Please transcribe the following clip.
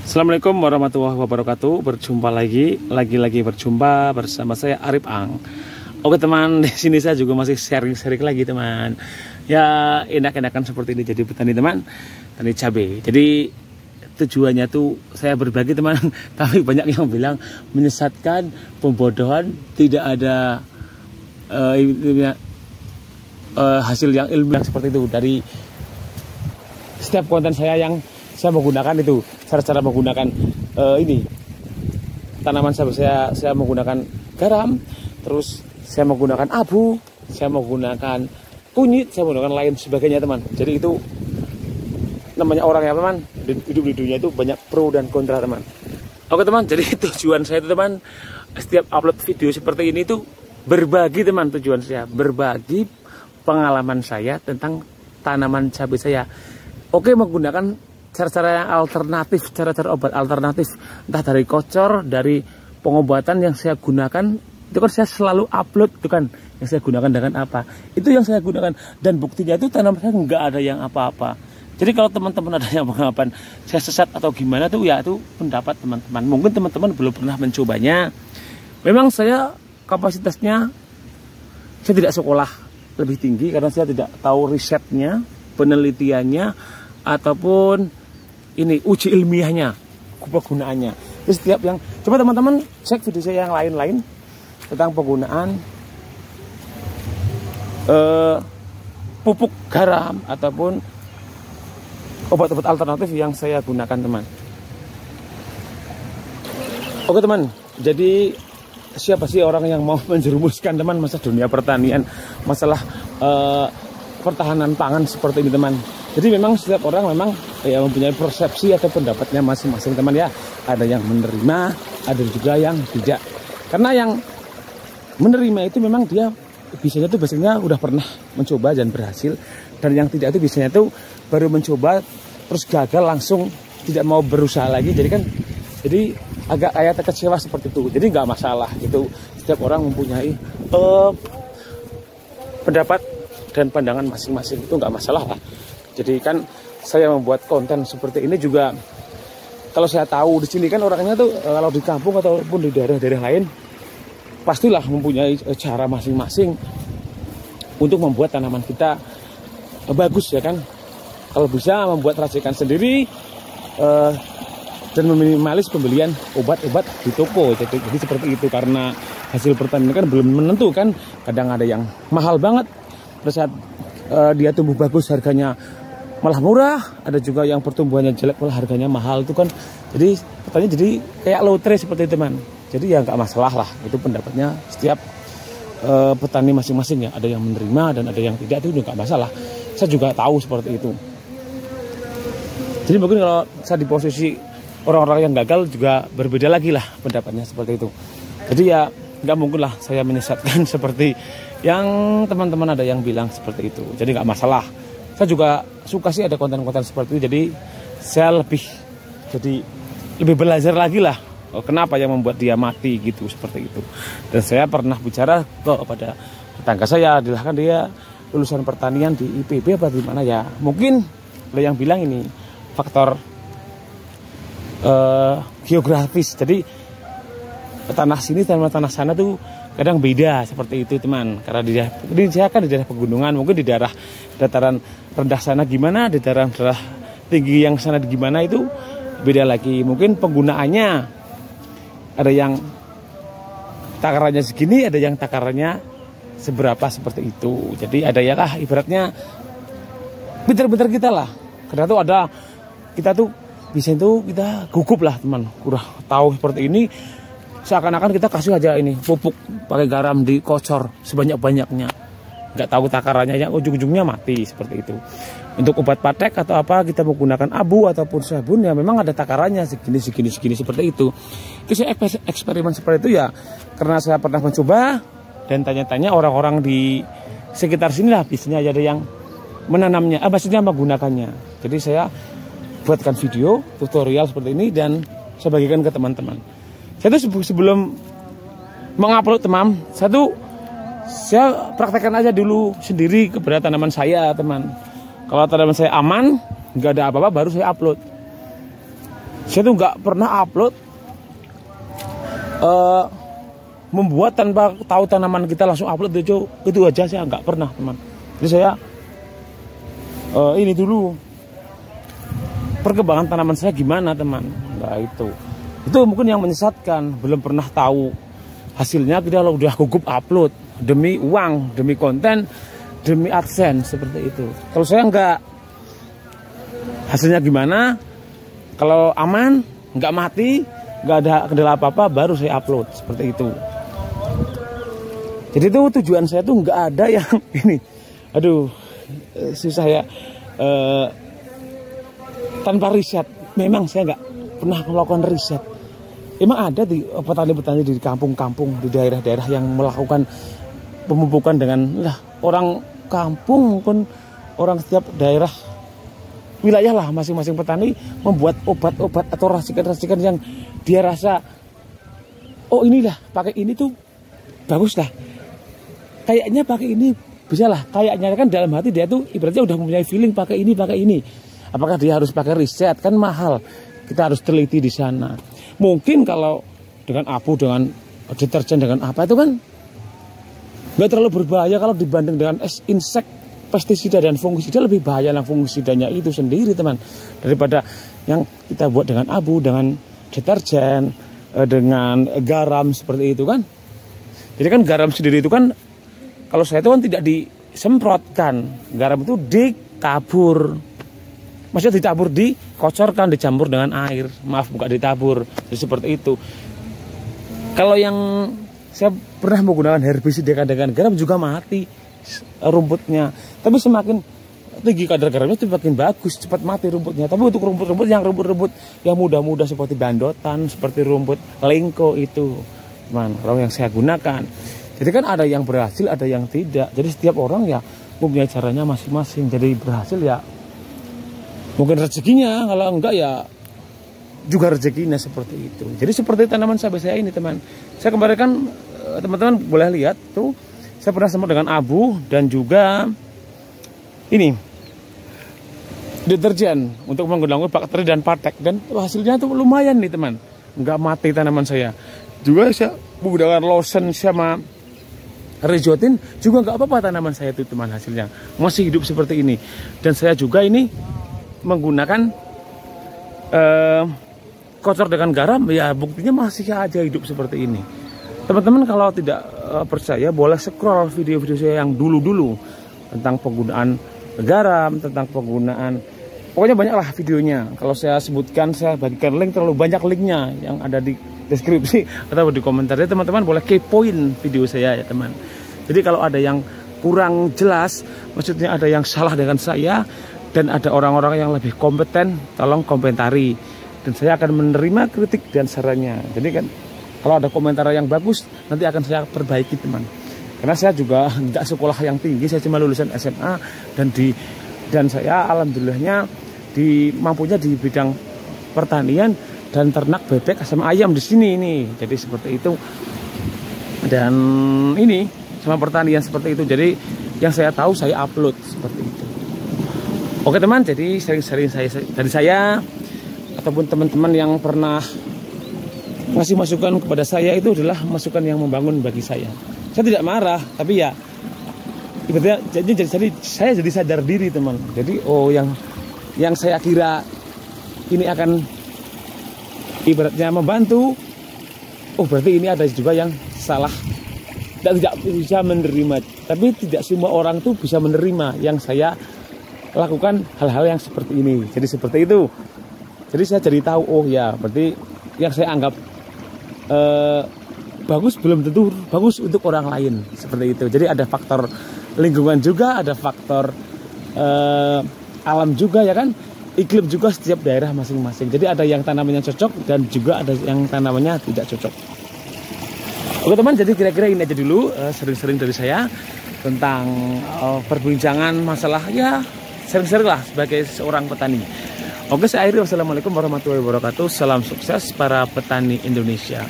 Assalamualaikum warahmatullahi wabarakatuh. Berjumpa lagi berjumpa bersama saya Arif Ang. Oke teman, di sini saya juga masih sharing lagi teman. Ya enak-enakan seperti ini jadi petani teman, petani cabai. Jadi tujuannya tuh saya berbagi teman, tapi banyak yang bilang menyesatkan, pembodohan, tidak ada hasil yang ilmiah seperti itu dari setiap konten saya yang saya menggunakan itu cara menggunakan ini tanaman saya menggunakan garam, terus saya menggunakan abu, saya menggunakan kunyit, saya menggunakan lain sebagainya teman. Jadi itu namanya orang ya teman, hidup di dunia itu banyak pro dan kontra teman. Oke teman, jadi tujuan saya itu teman, setiap upload video seperti ini tuh berbagi teman. Tujuan saya berbagi pengalaman saya tentang tanaman cabai saya. Oke, menggunakan cara-cara yang alternatif, cara-cara obat alternatif, entah dari kocor, dari pengobatan yang saya gunakan, itu kan saya selalu upload itu kan, yang saya gunakan dengan apa, itu yang saya gunakan, dan buktinya itu tanaman saya nggak ada yang apa-apa. Jadi kalau teman-teman ada yang mengatakan saya sesat atau gimana tuh ya itu pendapat teman-teman, mungkin teman-teman belum pernah mencobanya. Memang saya kapasitasnya, saya tidak sekolah lebih tinggi karena saya tidak tahu risetnya, penelitiannya, ataupun ini uji ilmiahnya, kegunaannya. Jadi setiap yang coba teman-teman cek video saya yang lain-lain tentang penggunaan pupuk garam ataupun obat-obat alternatif yang saya gunakan teman. Oke teman, jadi siapa sih orang yang mau menjerumuskan teman masa dunia pertanian, masalah pertahanan pangan seperti ini teman. Jadi memang setiap orang memang ya mempunyai persepsi atau pendapatnya masing-masing teman ya. Ada yang menerima, ada juga yang tidak. Karena yang menerima itu memang dia biasanya udah pernah mencoba dan berhasil, dan yang tidak itu biasanya tuh baru mencoba terus gagal langsung tidak mau berusaha lagi. Jadi agak kayak terkecewa seperti itu. Jadi nggak masalah gitu. Setiap orang mempunyai pendapat dan pandangan masing-masing, itu nggak masalah lah. Jadi kan saya membuat konten seperti ini juga, kalau saya tahu di sini kan orangnya tuh kalau di kampung ataupun di daerah-daerah lain pastilah mempunyai cara masing-masing untuk membuat tanaman kita bagus ya kan. Kalau bisa membuat racikan sendiri dan meminimalis pembelian obat-obat di toko. Jadi seperti itu, karena hasil pertanian kan belum menentu kan. Kadang ada yang mahal banget, pada saat dia tumbuh bagus harganya malah murah, ada juga yang pertumbuhannya jelek malah harganya mahal itu kan. Jadi petani jadi kayak lotre seperti itu teman. Jadi ya nggak masalah lah, itu pendapatnya setiap petani masing-masing ya. Ada yang menerima dan ada yang tidak, itu nggak masalah. Saya juga tahu seperti itu. Jadi mungkin kalau saya di posisi orang-orang yang gagal juga berbeda lagi lah pendapatnya seperti itu. Jadi ya nggak mungkin lah saya menyesatkan seperti yang teman-teman ada yang bilang seperti itu. Jadi nggak masalah. Saya juga suka sih ada konten-konten seperti itu. Jadi saya lebih belajar lagi lah. Kenapa yang membuat dia mati gitu, seperti itu. Dan saya pernah bicara kepada tetangga saya, dilahkan dia lulusan pertanian di IPB apa di mana ya. Mungkin ada yang bilang ini faktor geografis. Jadi tanah sini sama tanah sana tuh kadang beda seperti itu teman. Karena dia kan di daerah pegunungan, mungkin di daerah dataran rendah sana gimana, di daerah tinggi yang sana gimana itu beda lagi. Mungkin penggunaannya ada yang takarannya segini, ada yang takarannya seberapa seperti itu. Jadi ada ya lah ibaratnya pinter-pinter kita lah. Karena tuh ada kita tuh bisa itu kita gugup lah teman. Udah tahu seperti ini, seakan-akan kita kasih aja ini pupuk pakai garam dikocor sebanyak-banyaknya, nggak tahu takarannya, yang ujung-ujungnya mati seperti itu. Untuk obat patek atau apa kita menggunakan abu ataupun sabun ya memang ada takarannya segini seperti itu. Itu saya eksperimen seperti itu ya karena saya pernah mencoba dan tanya-tanya orang-orang di sekitar sini lah, biasanya ada yang menanamnya, maksudnya menggunakannya. Jadi saya buatkan video tutorial seperti ini dan saya bagikan ke teman-teman. Saya tuh sebelum mengupload teman, saya praktekkan aja dulu sendiri kepada tanaman saya teman. Kalau tanaman saya aman, nggak ada apa-apa, baru saya upload. Saya tuh nggak pernah upload membuat tanpa tahu tanaman kita langsung upload itu aja, saya nggak pernah teman. Jadi saya ini dulu perkembangan tanaman saya gimana teman. Nah itu mungkin yang menyesatkan, belum pernah tahu hasilnya. Kita udah gugup upload demi uang, demi konten, demi AdSense seperti itu. Kalau saya nggak, hasilnya gimana, kalau aman, nggak mati, nggak ada kendala apa-apa, baru saya upload seperti itu. Jadi itu tujuan saya tuh nggak ada yang ini, aduh susah ya, tanpa riset. Memang saya nggak pernah melakukan riset. Emang ada di petani-petani di kampung-kampung, di daerah-daerah yang melakukan pemupukan dengan orang kampung pun, orang setiap daerah wilayah lah, masing-masing petani membuat obat-obat atau racikan-racikan yang dia rasa, oh inilah pakai ini tuh bagus lah, kayaknya pakai ini bisa lah, kayaknya kan dalam hati dia tuh ibaratnya udah mempunyai feeling pakai ini. Apakah dia harus pakai riset? Kan mahal, kita harus teliti di sana. Mungkin kalau dengan abu, dengan deterjen, dengan apa itu kan nggak terlalu berbahaya kalau dibanding dengan insek, pestisida dan fungisida. Lebih bahaya yang fungisidanya itu sendiri teman, daripada yang kita buat dengan abu, dengan deterjen, dengan garam seperti itu kan. Jadi kan garam sendiri itu kan, kalau saya itu kan tidak disemprotkan, garam itu ditabur. Maksudnya ditabur, dikocorkan, dicampur dengan air. Maaf, bukan ditabur. Jadi seperti itu. Kalau yang saya pernah menggunakan herbisida dengan garam juga mati rumputnya. Tapi semakin tinggi kadar garamnya semakin bagus, cepat mati rumputnya. Tapi untuk rumput-rumput yang muda-muda seperti bandotan, seperti rumput lengko itu, kalau yang saya gunakan. Jadi kan ada yang berhasil, ada yang tidak. Jadi setiap orang ya punya caranya masing-masing. Jadi berhasil ya mungkin rezekinya, kalau enggak ya juga rezekinya seperti itu. Jadi seperti tanaman cabai saya ini teman. Saya kemarin kan, teman-teman boleh lihat tuh, saya pernah semprot dengan abu dan juga ini deterjen untuk mengurangi bakteri dan patek, dan hasilnya tuh lumayan nih teman. Enggak mati tanaman saya. Juga saya menggunakan lotion sama Rejotin juga enggak apa-apa tanaman saya itu teman, hasilnya masih hidup seperti ini. Dan saya juga ini menggunakan kocor dengan garam, ya buktinya masih aja hidup seperti ini. Teman-teman kalau tidak percaya boleh scroll video-video saya yang dulu-dulu tentang penggunaan garam, tentang penggunaan, pokoknya banyaklah videonya. Kalau saya sebutkan, saya bagikan link, terlalu banyak linknya yang ada di deskripsi atau di komentar. Jadi teman-teman boleh kepoin video saya ya teman. Jadi kalau ada yang kurang jelas, maksudnya ada yang salah dengan saya, dan ada orang-orang yang lebih kompeten, tolong komentari. Dan saya akan menerima kritik dan sarannya. Jadi kan kalau ada komentar yang bagus, nanti akan saya perbaiki teman. Karena saya juga tidak sekolah yang tinggi, saya cuma lulusan SMA. Dan saya alhamdulillahnya mampunya di bidang pertanian dan ternak bebek sama ayam di sini ini. Jadi seperti itu. Dan ini sama pertanian seperti itu. Jadi yang saya tahu saya upload seperti itu. Oke teman, jadi sering-sering dari saya ataupun teman-teman yang pernah ngasih masukan kepada saya itu adalah masukan yang membangun bagi saya. Saya tidak marah, tapi ya ibaratnya jadi saya jadi sadar diri teman. Jadi oh yang saya kira ini akan ibaratnya membantu, oh berarti ini ada juga yang salah dan tidak bisa menerima. Tapi tidak semua orang tuh bisa menerima yang saya lakukan hal-hal yang seperti ini. Jadi seperti itu. Jadi saya jadi tahu, oh ya berarti yang saya anggap bagus belum tentu bagus untuk orang lain, seperti itu. Jadi ada faktor lingkungan juga, ada faktor alam juga ya kan, iklim juga setiap daerah masing-masing. Jadi ada yang tanamannya cocok dan juga ada yang tanamannya tidak cocok. Oke teman, jadi kira-kira ini aja dulu sering-sering dari saya tentang perbincangan masalah ya sering-sering lah sebagai seorang petani. Oke, saya akhiri. Wassalamualaikum warahmatullahi wabarakatuh. Salam sukses para petani Indonesia.